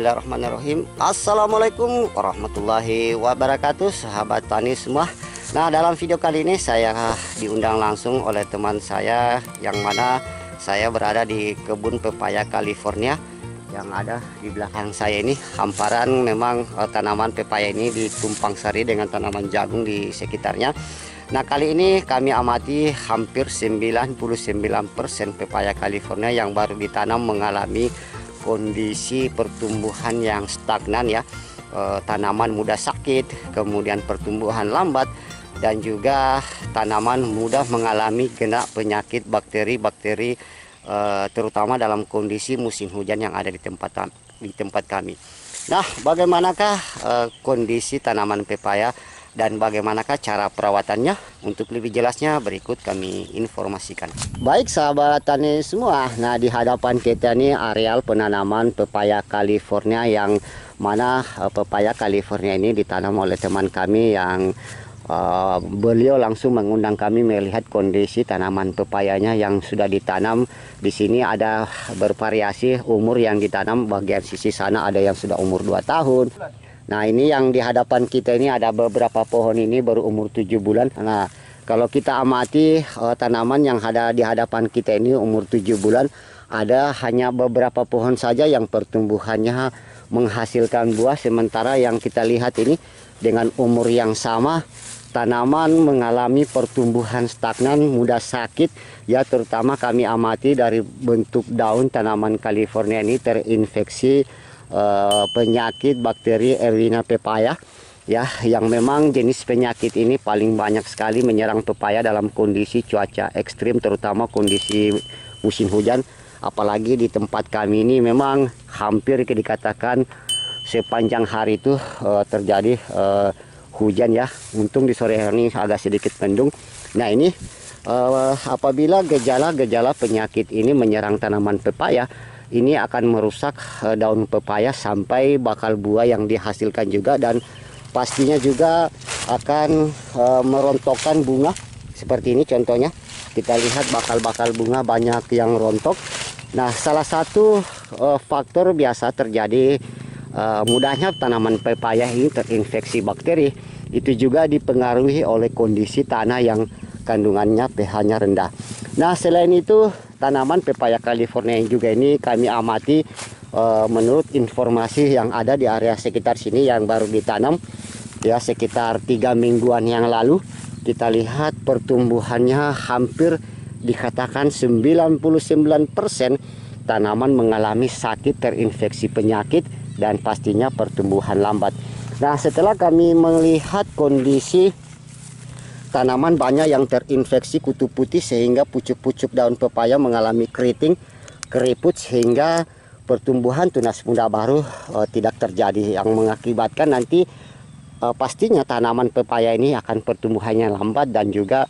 Bismillahirrahmanirrahim. Assalamualaikum warahmatullahi wabarakatuh, sahabat tani semua. Nah, dalam video kali ini saya diundang langsung oleh teman saya, yang mana saya berada di kebun pepaya California yang ada di belakang saya ini. Hamparan memang tanaman pepaya ini ditumpang sari dengan tanaman jagung di sekitarnya. Nah, kali ini kami amati hampir 99% pepaya California yang baru ditanam mengalami kondisi pertumbuhan yang stagnan ya. Tanaman mudah sakit, kemudian pertumbuhan lambat, dan juga tanaman mudah mengalami kena penyakit bakteri-bakteri, terutama dalam kondisi musim hujan yang ada di tempat kami. Nah, bagaimanakah kondisi tanaman pepaya dan bagaimanakah cara perawatannya? Untuk lebih jelasnya berikut kami informasikan. Baik sahabat tani semua, nah di hadapan kita ini areal penanaman pepaya California, yang mana pepaya California ini ditanam oleh teman kami yang beliau langsung mengundang kami melihat kondisi tanaman pepayanya yang sudah ditanam. Di sini ada bervariasi umur yang ditanam, bagian sisi sana ada yang sudah umur 2 tahun. Nah, ini yang di hadapan kita ini ada beberapa pohon ini baru umur 7 bulan. Nah, kalau kita amati tanaman yang ada di hadapan kita ini umur 7 bulan, ada hanya beberapa pohon saja yang pertumbuhannya menghasilkan buah. Sementara yang kita lihat ini dengan umur yang sama, tanaman mengalami pertumbuhan stagnan, mudah sakit ya. Terutama kami amati dari bentuk daun tanaman California ini terinfeksi penyakit bakteri Erwinia pepaya ya, yang memang jenis penyakit ini paling banyak sekali menyerang pepaya dalam kondisi cuaca ekstrim, terutama kondisi musim hujan. Apalagi di tempat kami ini memang hampir dikatakan sepanjang hari itu terjadi hujan ya. Untung di sore hari ini agak sedikit mendung. Nah, ini apabila gejala-gejala penyakit ini menyerang tanaman pepaya, ini akan merusak daun pepaya sampai bakal buah yang dihasilkan juga, dan pastinya juga akan merontokkan bunga seperti ini. Contohnya kita lihat bakal-bakal bunga banyak yang rontok. Nah, salah satu faktor biasa terjadi mudahnya tanaman pepaya ini terinfeksi bakteri itu juga dipengaruhi oleh kondisi tanah yang kandungannya pH-nya rendah. Nah, selain itu tanaman pepaya California juga ini kami amati menurut informasi yang ada di area sekitar sini yang baru ditanam ya sekitar 3 mingguan yang lalu. Kita lihat pertumbuhannya hampir dikatakan 99% tanaman mengalami sakit, terinfeksi penyakit, dan pastinya pertumbuhan lambat. Nah, setelah kami melihat kondisi tanaman banyak yang terinfeksi kutu putih sehingga pucuk-pucuk daun pepaya mengalami keriting, keriput, sehingga pertumbuhan tunas muda baru tidak terjadi, yang mengakibatkan nanti pastinya tanaman pepaya ini akan pertumbuhannya lambat dan juga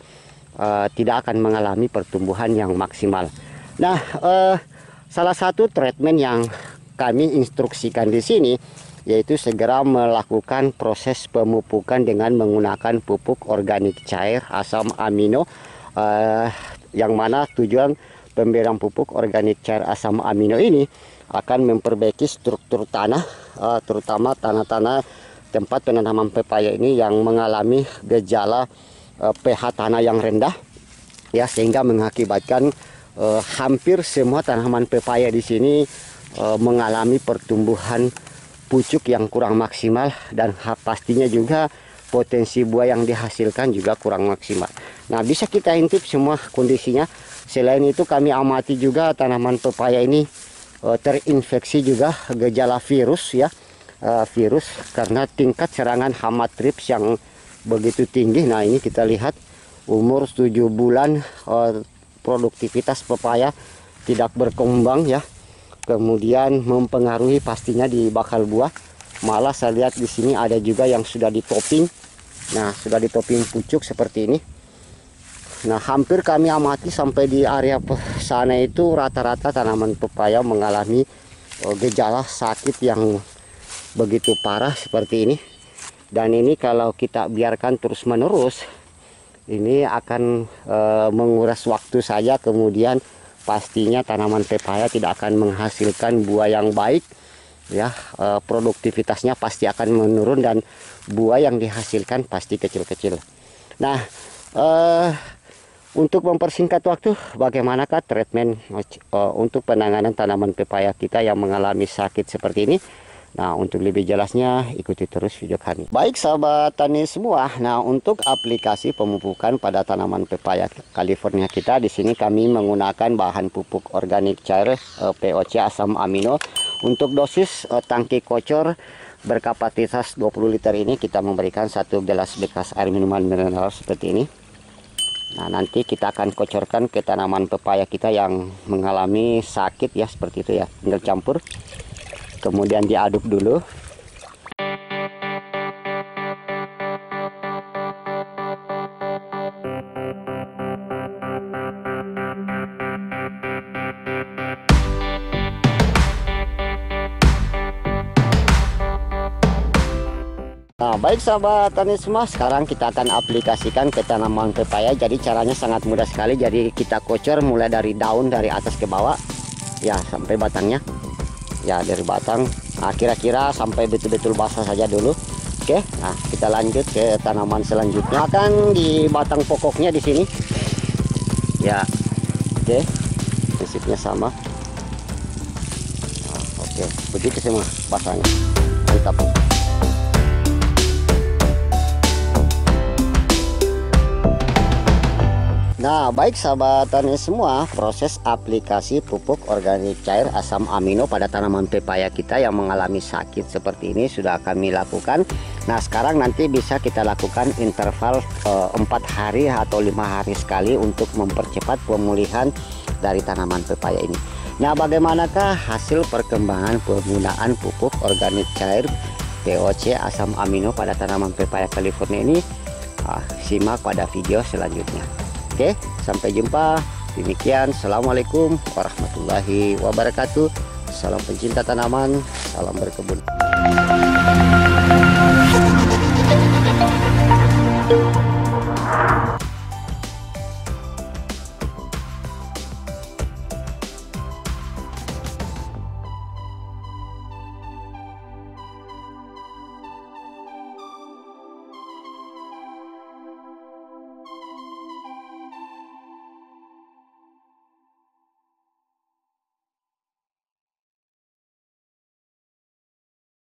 tidak akan mengalami pertumbuhan yang maksimal. Nah, salah satu treatment yang kami instruksikan di sini yaitu segera melakukan proses pemupukan dengan menggunakan pupuk organik cair asam amino, yang mana tujuan pemberian pupuk organik cair asam amino ini akan memperbaiki struktur tanah, terutama tanah-tanah tempat penanaman pepaya ini yang mengalami gejala pH tanah yang rendah ya, sehingga mengakibatkan hampir semua tanaman pepaya di sini mengalami pertumbuhan pucuk yang kurang maksimal, dan pastinya juga potensi buah yang dihasilkan juga kurang maksimal. Nah, bisa kita intip semua kondisinya. Selain itu kami amati juga tanaman pepaya ini terinfeksi juga gejala virus ya, virus karena tingkat serangan hama trips yang begitu tinggi. Nah, ini kita lihat umur 7 bulan produktivitas pepaya tidak berkembang ya. Kemudian mempengaruhi pastinya di bakal buah. Malah saya lihat di sini ada juga yang sudah ditoping. Nah, sudah ditoping pucuk seperti ini. Nah, hampir kami amati sampai di area sana itu rata-rata tanaman pepaya mengalami gejala sakit yang begitu parah seperti ini. Dan ini kalau kita biarkan terus-menerus, ini akan menguras waktu saja, kemudian pastinya tanaman pepaya tidak akan menghasilkan buah yang baik ya, produktivitasnya pasti akan menurun dan buah yang dihasilkan pasti kecil-kecil. Nah, untuk mempersingkat waktu, bagaimanakah treatment untuk penanganan tanaman pepaya kita yang mengalami sakit seperti ini? Nah, untuk lebih jelasnya ikuti terus video kami. Baik sahabat tani semua, nah untuk aplikasi pemupukan pada tanaman pepaya California kita, di sini kami menggunakan bahan pupuk organik cair POC asam amino. Untuk dosis tangki kocor berkapasitas 20 liter ini kita memberikan 1 gelas bekas air minuman mineral seperti ini. Nah, nanti kita akan kocorkan ke tanaman pepaya kita yang mengalami sakit ya, seperti itu ya. Tinggal campur, kemudian diaduk dulu. Nah, baik sahabat tani semua, sekarang kita akan aplikasikan ke tanaman pepaya. Jadi caranya sangat mudah sekali. Jadi kita kocor mulai dari daun, dari atas ke bawah ya, sampai batangnya ya, dari batang. Nah, kira-kira sampai betul-betul basah saja dulu. Oke, nah kita lanjut ke tanaman selanjutnya. Akan di batang pokoknya di sini ya. Oke, prinsipnya sama. Nah, oke, begitu semua basahnya. Mantap. Nah, baik sahabat tani semua, proses aplikasi pupuk organik cair asam amino pada tanaman pepaya kita yang mengalami sakit seperti ini sudah kami lakukan. Nah, sekarang nanti bisa kita lakukan interval 4 hari atau 5 hari sekali untuk mempercepat pemulihan dari tanaman pepaya ini. Nah, bagaimanakah hasil perkembangan penggunaan pupuk organik cair POC asam amino pada tanaman pepaya California ini? Simak pada video selanjutnya. Oke, sampai jumpa. Demikian, assalamualaikum warahmatullahi wabarakatuh. Salam pencinta tanaman, salam berkebun.